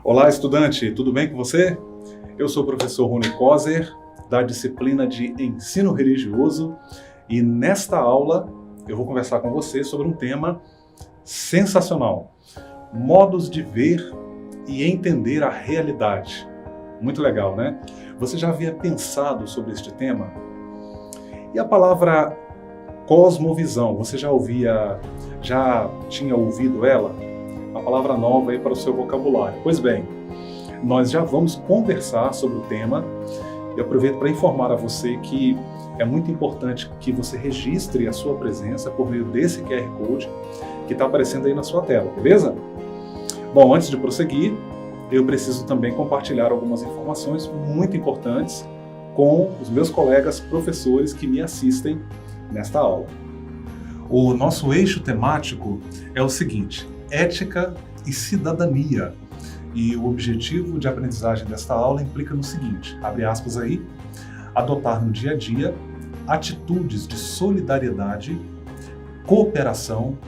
Olá, estudante, tudo bem com você? Eu sou o professor Rony Kozer, da disciplina de Ensino Religioso, e nesta aula eu vou conversar com você sobre um tema sensacional: modos de ver e entender a realidade. Muito legal, né? Você já havia pensado sobre este tema? E a palavra cosmovisão, você já tinha ouvido ela? Uma palavra nova aí para o seu vocabulário. Pois bem, nós já vamos conversar sobre o tema. Eu aproveito para informar a você que é muito importante que você registre a sua presença por meio desse QR Code que está aparecendo aí na sua tela, beleza? Bom, antes de prosseguir, eu preciso também compartilhar algumas informações muito importantes com os meus colegas professores que me assistem nesta aula. O nosso eixo temático é o seguinte: ética e cidadania. E o objetivo de aprendizagem desta aula implica no seguinte, abre aspas aí, adotar no dia a dia atitudes de solidariedade, cooperação,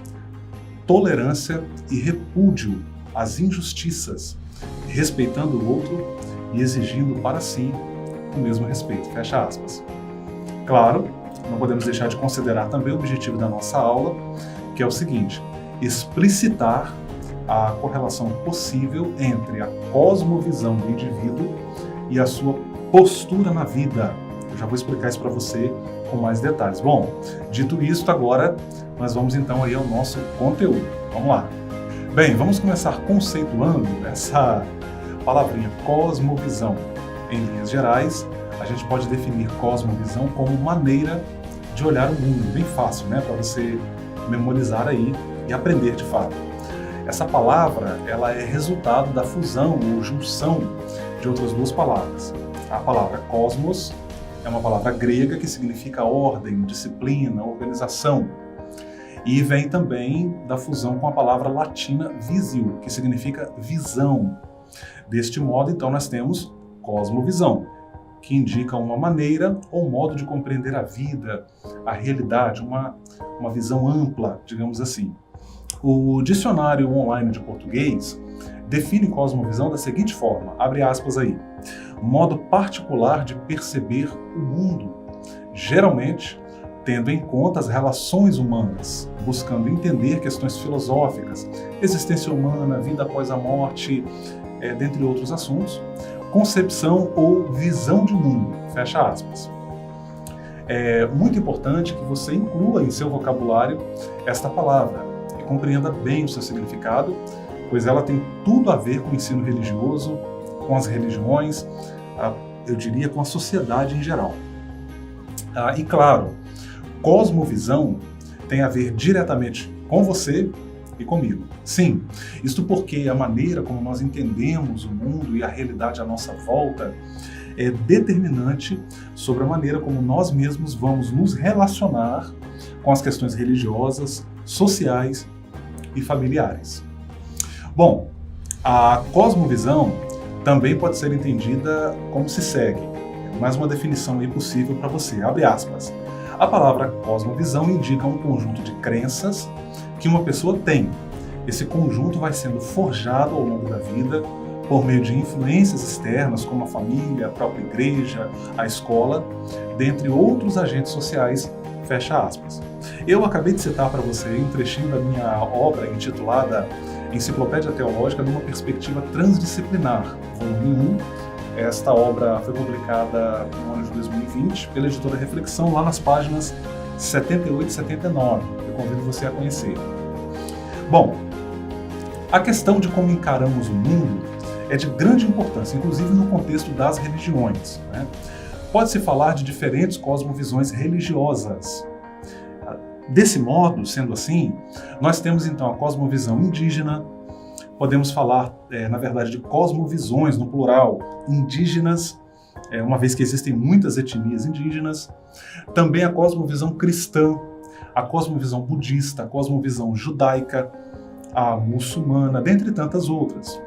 tolerância e repúdio às injustiças, respeitando o outro e exigindo para si o mesmo respeito, fecha aspas. Claro, não podemos deixar de considerar também o objetivo da nossa aula, que é o seguinte: explicitar a correlação possível entre a cosmovisão do indivíduo e a sua postura na vida. Eu já vou explicar isso para você com mais detalhes. Bom, dito isto, agora nós vamos então aí ao nosso conteúdo. Vamos lá. Bem, vamos começar conceituando essa palavrinha cosmovisão. Em linhas gerais, a gente pode definir cosmovisão como maneira de olhar o mundo, bem fácil, né, para você memorizar aí e aprender de fato. Essa palavra, ela é resultado da fusão ou junção de outras duas palavras. A palavra cosmos é uma palavra grega que significa ordem, disciplina, organização. E vem também da fusão com a palavra latina visio, que significa visão. Deste modo, então, nós temos cosmovisão, que indica uma maneira ou modo de compreender a vida, a realidade, uma visão ampla, digamos assim. O dicionário online de português define cosmovisão da seguinte forma, abre aspas aí, modo particular de perceber o mundo, geralmente tendo em conta as relações humanas, buscando entender questões filosóficas, existência humana, vida após a morte, dentre outros assuntos, concepção ou visão de mundo, fecha aspas. É muito importante que você inclua em seu vocabulário esta palavra e compreenda bem o seu significado, pois ela tem tudo a ver com o ensino religioso, com as religiões, eu diria com a sociedade em geral. E claro, cosmovisão tem a ver diretamente com você e comigo. Sim, isto porque a maneira como nós entendemos o mundo e a realidade à nossa volta é determinante sobre a maneira como nós mesmos vamos nos relacionar com as questões religiosas, sociais e familiares. Bom, a cosmovisão também pode ser entendida como se segue. Mais uma definição aí possível para você, abre aspas. A palavra cosmovisão indica um conjunto de crenças que uma pessoa tem. Esse conjunto vai sendo forjado ao longo da vida por meio de influências externas, como a família, a própria igreja, a escola, dentre outros agentes sociais, fecha aspas. Eu acabei de citar para você um trechinho da minha obra intitulada Enciclopédia Teológica numa Perspectiva Transdisciplinar, volume 1. Esta obra foi publicada no ano de 2020 pela editora Reflexão, lá nas páginas 78 e 79. Eu convido você a conhecer. Bom, a questão de como encaramos o mundo é de grande importância, inclusive no contexto das religiões, né? Pode-se falar de diferentes cosmovisões religiosas. Desse modo, sendo assim, nós temos então a cosmovisão indígena, podemos falar, na verdade, de cosmovisões no plural, indígenas, uma vez que existem muitas etnias indígenas, também a cosmovisão cristã, a cosmovisão budista, a cosmovisão judaica, a muçulmana, dentre tantas outras.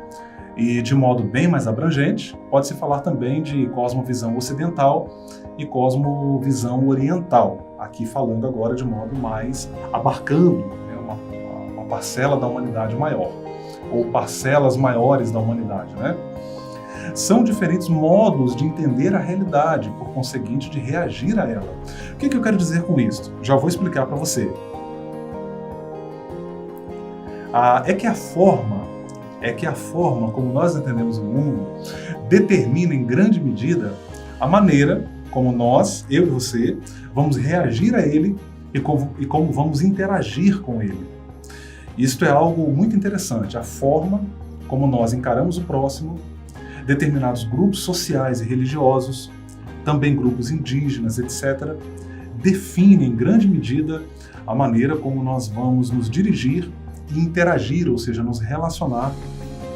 E de modo bem mais abrangente, pode-se falar também de cosmovisão ocidental e cosmovisão oriental, aqui falando agora de modo mais abarcando, né, uma parcela da humanidade maior. ou parcelas maiores da humanidade, né? São diferentes modos de entender a realidade, por conseguinte, de reagir a ela. O que eu quero dizer com isso? Já vou explicar para você. É que a forma como nós entendemos o mundo determina em grande medida a maneira como nós, eu e você, vamos reagir a ele e como vamos interagir com ele. Isto é algo muito interessante. A forma como nós encaramos o próximo, determinados grupos sociais e religiosos, também grupos indígenas, etc., definem em grande medida a maneira como nós vamos nos dirigir e interagir, ou seja, nos relacionar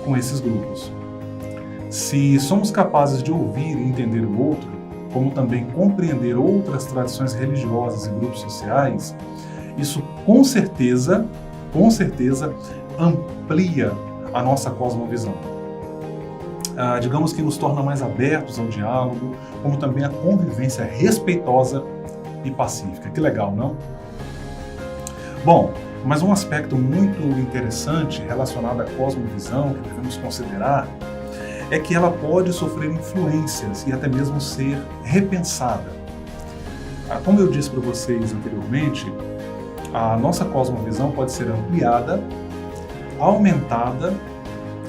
com esses grupos. Se somos capazes de ouvir e entender o outro, como também compreender outras tradições religiosas e grupos sociais, isso com certeza amplia a nossa cosmovisão. Digamos que nos torna mais abertos ao diálogo, como também a convivência respeitosa e pacífica. Que legal, não? Bom, mas um aspecto muito interessante relacionado à cosmovisão que devemos considerar é que ela pode sofrer influências e até mesmo ser repensada. Como eu disse para vocês anteriormente, a nossa cosmovisão pode ser ampliada, aumentada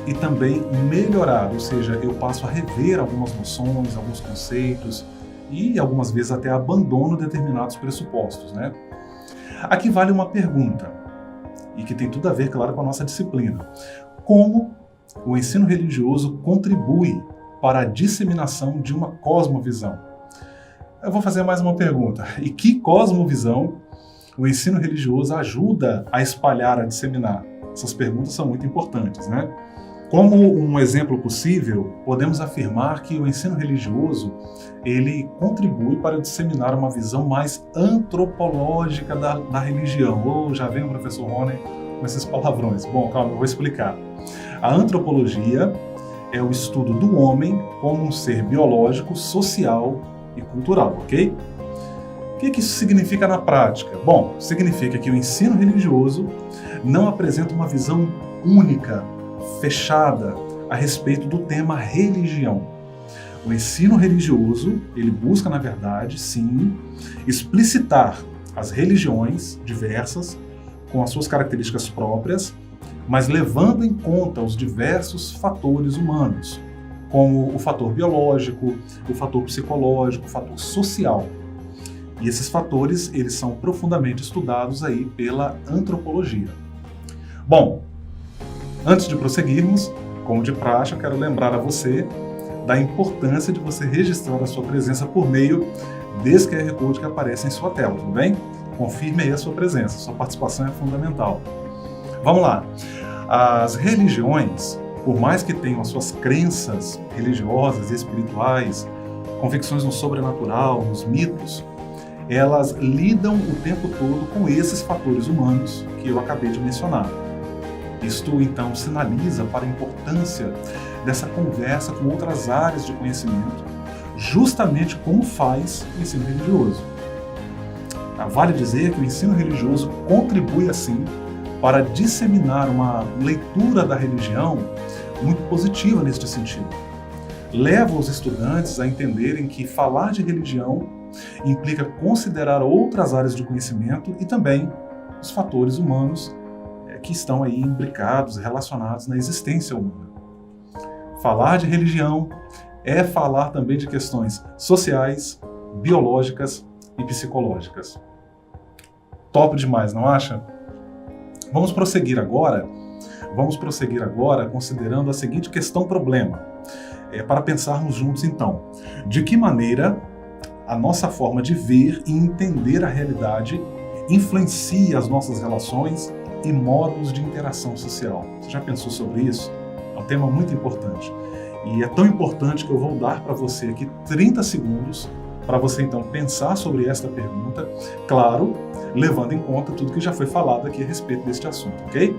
e também melhorada, ou seja, eu passo a rever algumas noções, alguns conceitos e algumas vezes até abandono determinados pressupostos, né? Aqui vale uma pergunta, e que tem tudo a ver, claro, com a nossa disciplina. Como o ensino religioso contribui para a disseminação de uma cosmovisão? Eu vou fazer mais uma pergunta. E que cosmovisão o ensino religioso ajuda a espalhar, a disseminar? Essas perguntas são muito importantes, né? Como um exemplo possível, podemos afirmar que o ensino religioso ele contribui para disseminar uma visão mais antropológica da religião. Já vem o professor Rony com esses palavrões. Bom, calma, eu vou explicar. A antropologia é o estudo do homem como um ser biológico, social e cultural, ok? O que isso significa na prática? Bom, significa que o ensino religioso não apresenta uma visão única, fechada a respeito do tema religião. O ensino religioso, ele busca, na verdade, sim, explicitar as religiões diversas com as suas características próprias, mas levando em conta os diversos fatores humanos, como o fator biológico, o fator psicológico, o fator social. E esses fatores, eles são profundamente estudados aí pela antropologia. Bom, antes de prosseguirmos, como de praxe, eu quero lembrar a você da importância de você registrar a sua presença por meio desse QR Code que aparece em sua tela, tudo bem? Confirme aí a sua presença, sua participação é fundamental. Vamos lá. As religiões, por mais que tenham as suas crenças religiosas e espirituais, convicções no sobrenatural, nos mitos, elas lidam o tempo todo com esses fatores humanos que eu acabei de mencionar. Isto, então, sinaliza para a importância dessa conversa com outras áreas de conhecimento, justamente como faz o ensino religioso. Vale dizer que o ensino religioso contribui, assim, para disseminar uma leitura da religião muito positiva neste sentido. Leva os estudantes a entenderem que falar de religião implica considerar outras áreas de conhecimento e também os fatores humanos que estão aí imbricados, relacionados na existência humana. Falar de religião é falar também de questões sociais, biológicas e psicológicas. Top demais, não acha? Vamos prosseguir agora considerando a seguinte questão-problema, para pensarmos juntos então. De que maneira a nossa forma de ver e entender a realidade influencia as nossas relações e modos de interação social? Você já pensou sobre isso? É um tema muito importante. E é tão importante que eu vou dar para você aqui 30 segundos para você então pensar sobre esta pergunta, claro, levando em conta tudo que já foi falado aqui a respeito deste assunto, ok?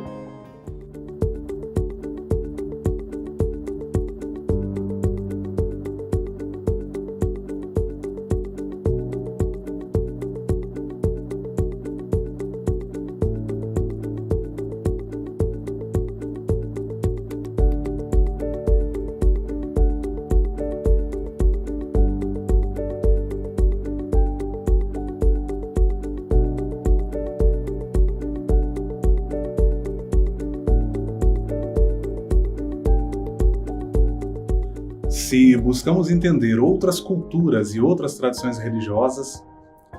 Se buscamos entender outras culturas e outras tradições religiosas,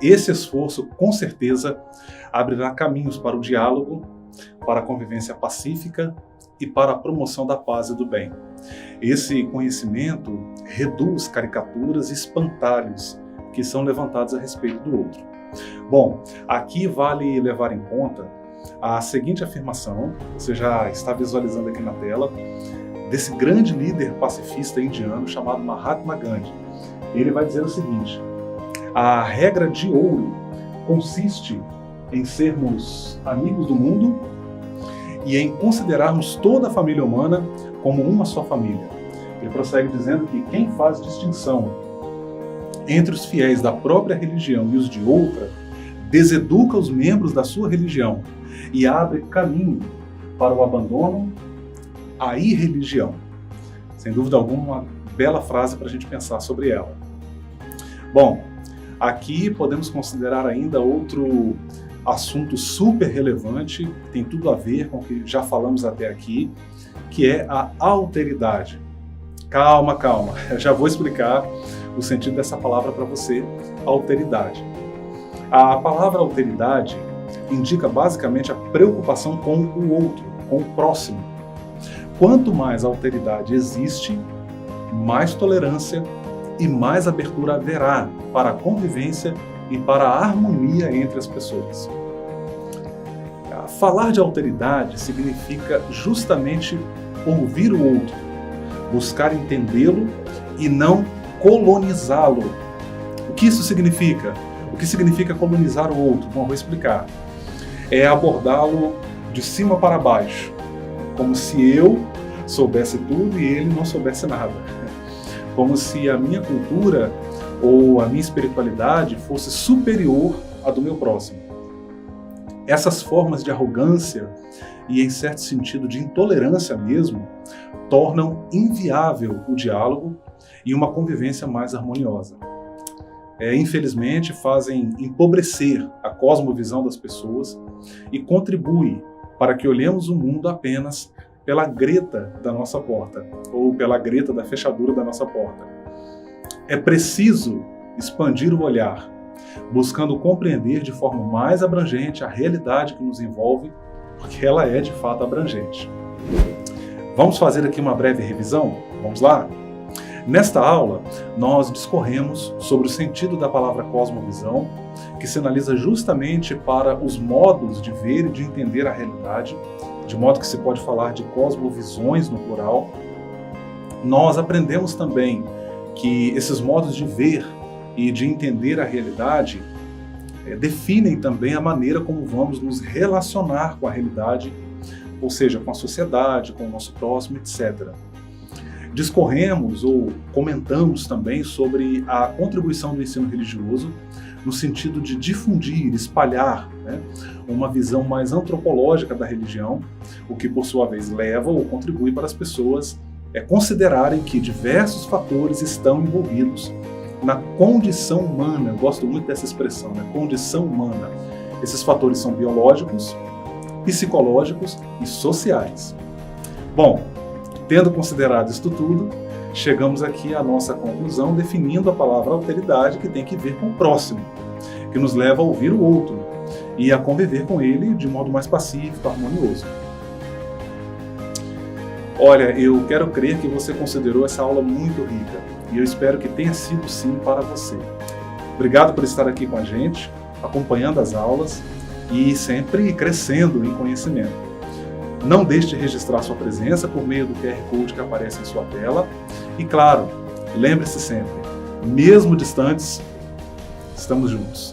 esse esforço, com certeza, abrirá caminhos para o diálogo, para a convivência pacífica e para a promoção da paz e do bem. Esse conhecimento reduz caricaturas e espantalhos que são levantados a respeito do outro. Bom, aqui vale levar em conta a seguinte afirmação, você já está visualizando aqui na tela, desse grande líder pacifista indiano chamado Mahatma Gandhi. Ele vai dizer o seguinte: a regra de ouro consiste em sermos amigos do mundo e em considerarmos toda a família humana como uma só família. Ele prossegue dizendo que quem faz distinção entre os fiéis da própria religião e os de outra, deseduca os membros da sua religião e abre caminho para o abandono à irreligião. Sem dúvida alguma, uma bela frase para a gente pensar sobre ela. Bom, aqui podemos considerar ainda outro assunto super relevante, que tem tudo a ver com o que já falamos até aqui, que é a alteridade. Calma, eu já vou explicar o sentido dessa palavra para você, alteridade. A palavra alteridade indica basicamente a preocupação com o outro, com o próximo. Quanto mais alteridade existe, mais tolerância e mais abertura haverá para a convivência e para a harmonia entre as pessoas. Falar de alteridade significa justamente ouvir o outro, buscar entendê-lo e não colonizá-lo. O que isso significa? O que significa colonizar o outro? Bom, vou explicar. É abordá-lo de cima para baixo, como se eu soubesse tudo e ele não soubesse nada. Como se a minha cultura ou a minha espiritualidade fosse superior à do meu próximo. Essas formas de arrogância e, em certo sentido, de intolerância mesmo, tornam inviável o diálogo e uma convivência mais harmoniosa. Infelizmente, fazem empobrecer a cosmovisão das pessoas e contribuem para que olhemos o mundo apenas pela greta da nossa porta, ou pela greta da fechadura da nossa porta. É preciso expandir o olhar, buscando compreender de forma mais abrangente a realidade que nos envolve, porque ela é de fato abrangente. Vamos fazer aqui uma breve revisão? Vamos lá? Nesta aula, nós discorremos sobre o sentido da palavra cosmovisão, que sinaliza justamente para os modos de ver e de entender a realidade, de modo que se pode falar de cosmovisões no plural. Nós aprendemos também que esses modos de ver e de entender a realidade definem também a maneira como vamos nos relacionar com a realidade, ou seja, com a sociedade, com o nosso próximo, etc. Discorremos ou comentamos também sobre a contribuição do ensino religioso no sentido de difundir, espalhar, uma visão mais antropológica da religião, o que por sua vez leva ou contribui para as pessoas considerarem que diversos fatores estão envolvidos na condição humana. Eu gosto muito dessa expressão, condição humana. Esses fatores são biológicos, psicológicos e sociais. Bom, tendo considerado isto tudo, chegamos aqui à nossa conclusão definindo a palavra alteridade, que tem que ver com o próximo, que nos leva a ouvir o outro e a conviver com ele de modo mais pacífico, harmonioso. Olha, eu quero crer que você considerou essa aula muito rica e eu espero que tenha sido sim para você. Obrigado por estar aqui com a gente, acompanhando as aulas e sempre crescendo em conhecimento. Não deixe de registrar sua presença por meio do QR Code que aparece em sua tela. E claro, lembre-se sempre, mesmo distantes, estamos juntos.